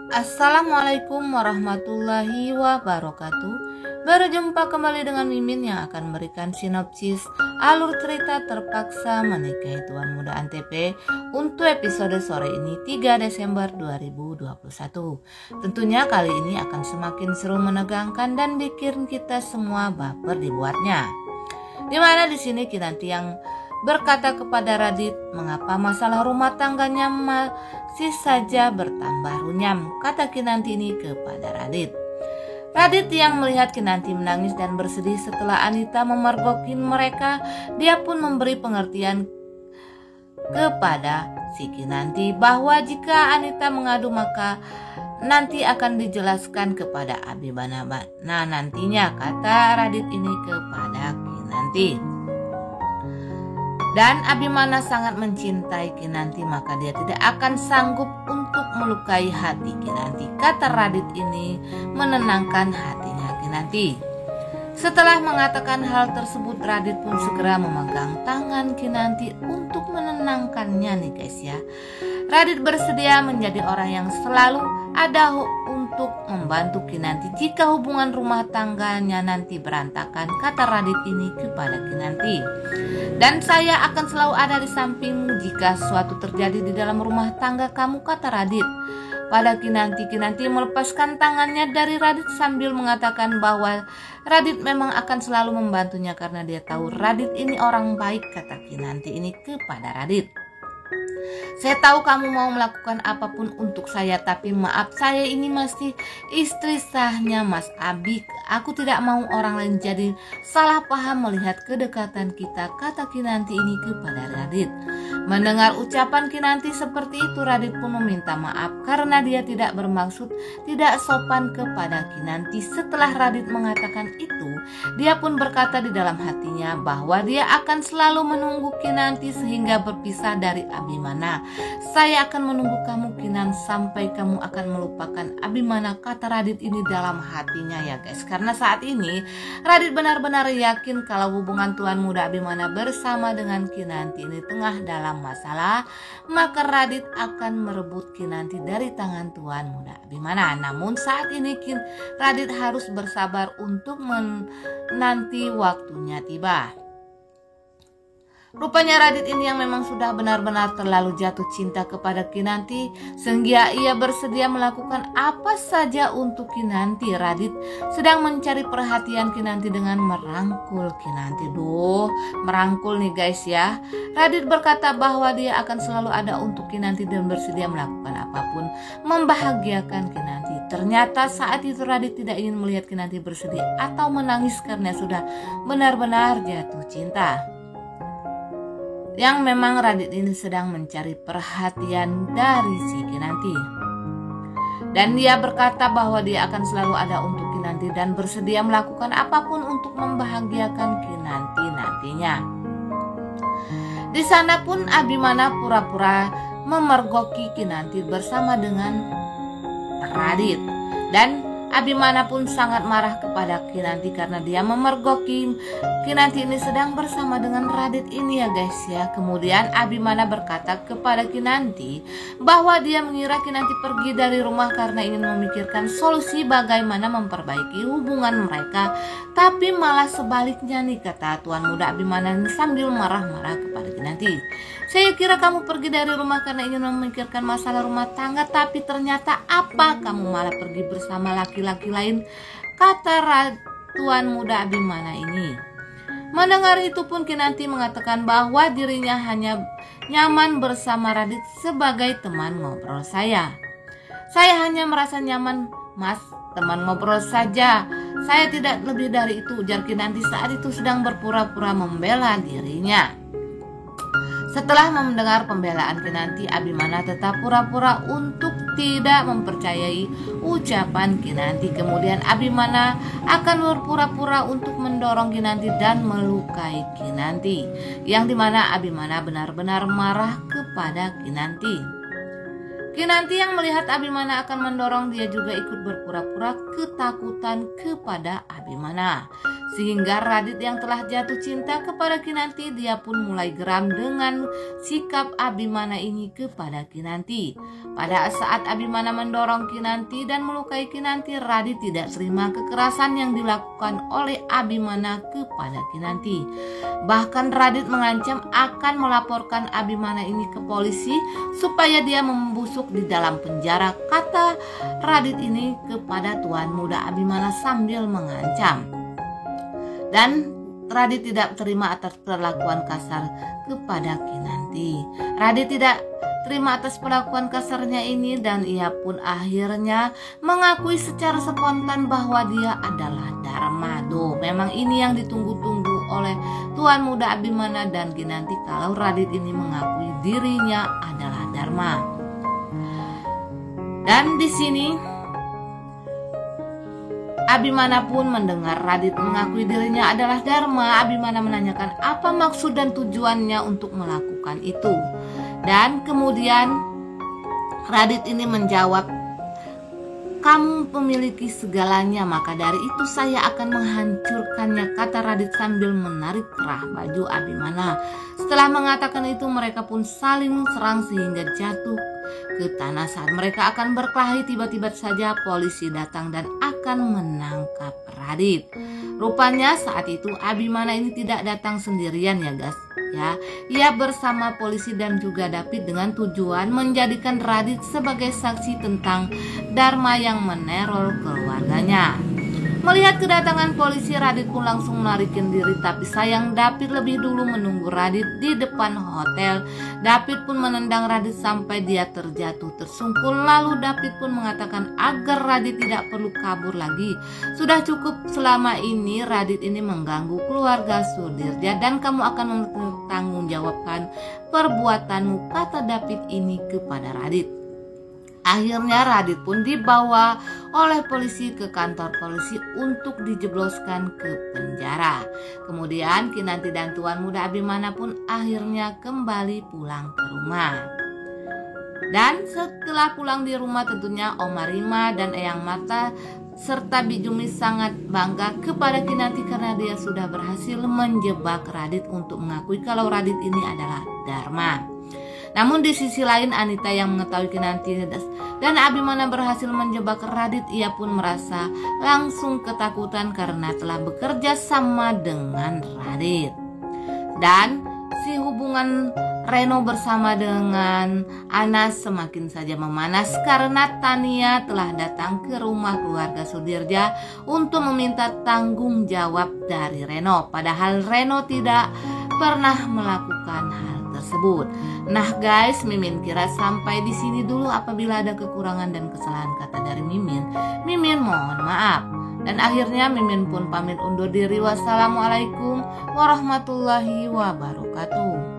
Assalamualaikum warahmatullahi wabarakatuh. Berjumpa kembali dengan Mimin yang akan memberikan sinopsis alur cerita Terpaksa Menikahi Tuan Muda Antv untuk episode sore ini 3 Desember 2021. Tentunya kali ini akan semakin seru, menegangkan dan bikin kita semua baper dibuatnya. Dimana di sini Kinanti yang berkata kepada Radit, mengapa masalah rumah tangganya masih saja bertambah runyam, kata Kinanti ini kepada Radit. Radit yang melihat Kinanti menangis dan bersedih setelah Anita memergokin mereka, dia pun memberi pengertian kepada si Kinanti bahwa jika Anita mengadu maka nanti akan dijelaskan kepada Abimana. Nah nantinya, kata Radit ini kepada Kinanti. Dan Abimana sangat mencintai Kinanti, maka dia tidak akan sanggup untuk melukai hati Kinanti, kata Radit ini menenangkan hatinya Kinanti. Setelah mengatakan hal tersebut, Radit pun segera memegang tangan Kinanti untuk menenangkannya nih guys ya. Radit bersedia menjadi orang yang selalu ada untuk membantu Kinanti jika hubungan rumah tangganya nanti berantakan, kata Radit ini kepada Kinanti. Dan saya akan selalu ada di sampingmu jika sesuatu terjadi di dalam rumah tangga kamu, kata Radit pada Kinanti. Kinanti melepaskan tangannya dari Radit sambil mengatakan bahwa Radit memang akan selalu membantunya karena dia tahu Radit ini orang baik, kata Kinanti ini kepada Radit. Saya tahu kamu mau melakukan apapun untuk saya, tapi maaf, saya ini masih istri sahnya Mas Abi. Aku tidak mau orang lain jadi salah paham melihat kedekatan kita, kata Kinanti ini kepada Radit. Mendengar ucapan Kinanti seperti itu, Radit pun meminta maaf karena dia tidak bermaksud tidak sopan kepada Kinanti. Setelah Radit mengatakan itu, dia pun berkata di dalam hatinya bahwa dia akan selalu menunggu Kinanti sehingga berpisah dari Abimana. Saya akan menunggu kamu Kinan sampai kamu akan melupakan Abimana, kata Radit ini dalam hatinya ya guys. Karena saat ini Radit benar-benar yakin kalau hubungan Tuan Muda Abimana bersama dengan Kinanti ini tengah dalam masalah, maka Radit akan merebut Kinanti dari tangan Tuan Muda Abimana. Namun saat ini Radit harus bersabar untuk menanti waktunya tiba. Rupanya Radit ini yang memang sudah benar-benar terlalu jatuh cinta kepada Kinanti sehingga ia bersedia melakukan apa saja untuk Kinanti. Radit sedang mencari perhatian Kinanti dengan merangkul Kinanti. Merangkul nih guys ya. Radit berkata bahwa dia akan selalu ada untuk Kinanti dan bersedia melakukan apapun membahagiakan Kinanti. Ternyata saat itu Radit tidak ingin melihat Kinanti bersedih atau menangis karena sudah benar-benar jatuh cinta. Yang memang Radit ini sedang mencari perhatian dari si Kinanti. Dan dia berkata bahwa dia akan selalu ada untuk Kinanti dan bersedia melakukan apapun untuk membahagiakan Kinanti nantinya. Di sana pun Abimana pura-pura memergoki Kinanti bersama dengan Radit. Dan Abimana pun sangat marah kepada Kinanti karena dia memergoki Kinanti ini sedang bersama dengan Radit ini ya guys ya. Kemudian Abimana berkata kepada Kinanti bahwa dia mengira Kinanti pergi dari rumah karena ingin memikirkan solusi bagaimana memperbaiki hubungan mereka. Tapi malah sebaliknya nih, kata Tuan Muda Abimana sambil marah-marah kepada Kinanti. Saya kira kamu pergi dari rumah karena ingin memikirkan masalah rumah tangga, tapi ternyata apa? Kamu malah pergi bersama laki-laki lain, kata Tuan Muda Abimana ini. Mendengar itu pun Kinanti mengatakan bahwa dirinya hanya nyaman bersama Radit sebagai teman ngobrol saya. Saya hanya merasa nyaman, Mas, teman ngobrol saja. Saya tidak lebih dari itu, ujar Kinanti saat itu sedang berpura-pura membela dirinya. Setelah mendengar pembelaan Kinanti, Abimana tetap pura-pura untuk tidak mempercayai ucapan Kinanti. Kemudian Abimana akan berpura-pura untuk mendorong Kinanti dan melukai Kinanti, yang dimana Abimana benar-benar marah kepada Kinanti. Kinanti yang melihat Abimana akan mendorong, dia juga ikut berpura-pura ketakutan kepada Abimana. Sehingga Radit yang telah jatuh cinta kepada Kinanti, dia pun mulai geram dengan sikap Abimana ini kepada Kinanti. Pada saat Abimana mendorong Kinanti dan melukai Kinanti, Radit tidak terima kekerasan yang dilakukan oleh Abimana kepada Kinanti. Bahkan Radit mengancam akan melaporkan Abimana ini ke polisi supaya dia membusuk di dalam penjara, kata Radit ini kepada tuan muda Abimana sambil mengancam. Dan Radit tidak terima atas perlakuan kasar kepada Kinanti. Radit tidak terima atas perlakuan kasarnya ini dan ia pun akhirnya mengakui secara spontan bahwa dia adalah Dharma. Memang ini yang ditunggu-tunggu oleh tuan muda Abimana dan Kinanti, kalau Radit ini mengakui dirinya adalah Dharma. Dan di sini Abimana pun mendengar Radit mengakui dirinya adalah Dharma. Abimana menanyakan apa maksud dan tujuannya untuk melakukan itu. Dan kemudian Radit ini menjawab, "Kamu memiliki segalanya, maka dari itu saya akan menghancurkannya," kata Radit sambil menarik kerah baju Abimana. Setelah mengatakan itu, mereka pun saling serang sehingga jatuh ke tanah. Saat mereka akan berkelahi, tiba-tiba saja polisi datang dan akan menangkap Radit. Rupanya saat itu Abimana ini tidak datang sendirian ya guys. Ia bersama polisi dan juga David dengan tujuan menjadikan Radit sebagai saksi tentang Dharma yang meneror keluarganya. Melihat kedatangan polisi, Radit pun langsung melarikan diri, tapi sayang David lebih dulu menunggu Radit di depan hotel. David pun menendang Radit sampai dia terjatuh tersungkur. Lalu David pun mengatakan agar Radit tidak perlu kabur lagi. "Sudah cukup selama ini Radit ini mengganggu keluarga Sudirja dan kamu akan mempertanggungjawabkan perbuatanmu," kata David ini kepada Radit. Akhirnya Radit pun dibawa oleh polisi ke kantor polisi untuk dijebloskan ke penjara. Kemudian Kinanti dan tuan muda Abimana pun akhirnya kembali pulang ke rumah. Dan setelah pulang di rumah, tentunya Oma Rima dan Eyang Marta serta Bijumi sangat bangga kepada Kinanti karena dia sudah berhasil menjebak Radit untuk mengakui kalau Radit ini adalah Dharma. Namun di sisi lain, Anita yang mengetahui Kinanti dan Abimana berhasil menjebak Radit, ia pun merasa langsung ketakutan karena telah bekerja sama dengan Radit. Dan si hubungan Reno bersama dengan Anas semakin saja memanas karena Tania telah datang ke rumah keluarga Sudirja untuk meminta tanggung jawab dari Reno. Padahal Reno tidak pernah melakukan hal tersebut. Nah guys, Mimin kira sampai di sini dulu. Apabila ada kekurangan dan kesalahan kata dari Mimin mohon maaf. Dan akhirnya Mimin pun pamit undur diri. Wassalamualaikum warahmatullahi wabarakatuh.